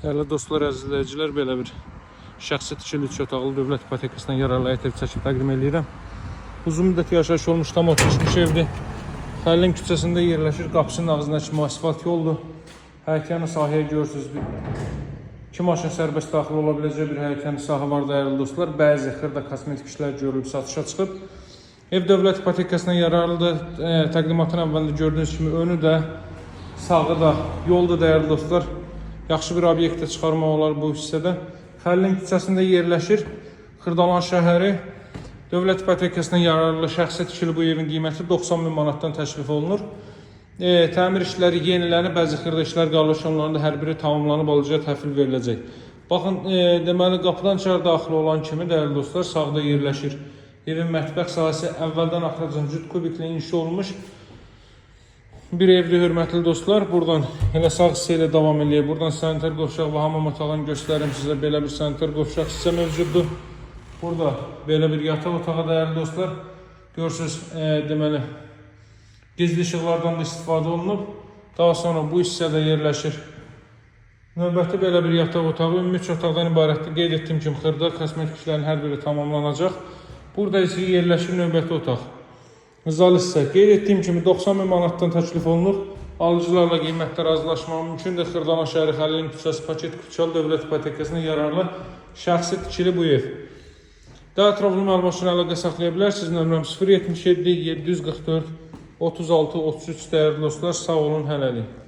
Dəyərli dostlar, əziz izləyicilər, belə bir şəxsi tikili 3 otaqlı dövlət ipotekasından yararlı ev çəkib təqdim edirəm. Uzun müddət yaşayış olmuş, tam oturmuş evdir. Xəlilin küçəsində yerləşir. Qapısının ağzına kimi asfalt yoldur. Həyətyanı sahəyə görürsünüz. 2 maşın sərbəst daxil ola biləcək bir həyətyanı sahə var dəyərli dostlar. Bəzi xırda kosmetik işlər görülüb, satışa çıxıb. Ev dövlət ipotekasından yararlıdır. Təqdimatın əvvəlində gördüyünüz kimi önü də, sağı da yoldur dəyərli dostlar. Yaxşı bir obyektə çıxarmaq olar bu hissədə. Xəlilin küçəsində yerləşir. Xırdalan şəhəri dövlət ipotekasından yararlı şəxsi tikili bu evin qiyməti 90 min manatdan təklif olunur. Təmir işləri yenilənib, bəzi xırda işlər qalır, onların da hər biri tamamlanıb alıcıya təhvil veriləcək. Baxın, deməli qapıdan içəri daxil olan kimi dəyərli dostlar sağda yerləşir. Evin mətbəx sahəsi əvvəldən axıracan cüt kubiklə inşa olmuş bir evdir, hörmətli dostlar. Buradan elə sağ hissə ilə davam eləyək. Buradan sanitar qovşaq və hamam otağını göstərim sizə. Belə bir sanitar qovşaq hissə mövcuddur. Burada belə bir yataq otağı dəyərli dostlar. Görürsünüz, deməli gizli işıqlardan da istifadə olunub. Daha sonra bu hissədə yerləşir. Növbəti belə bir yataq otağı, ümumi 3 otaqdan ibarətdir. Qeyd etdiyim kimi xırda kosmetik işlərin hər biri tamamlanacaq. Burada isə yerləşir növbəti otaq. Zal hissə. Qeyd etdiyim kimi 90 min manatdan təklif olunur. Alıcılarla qiymətdə razılaşmaq mümkündür. Xırdalan şəhəri Xəlilin küçəsi Paket Kuçalı dövlət ipotekasına yararlı şəxsi tikili bu ev. Daha ətraflı məlumat üçün əlaqə saxlaya bilərsiniz. Nömrəm 077 744 36 33 dəyərli dostlar. Sağ olun, hələlik.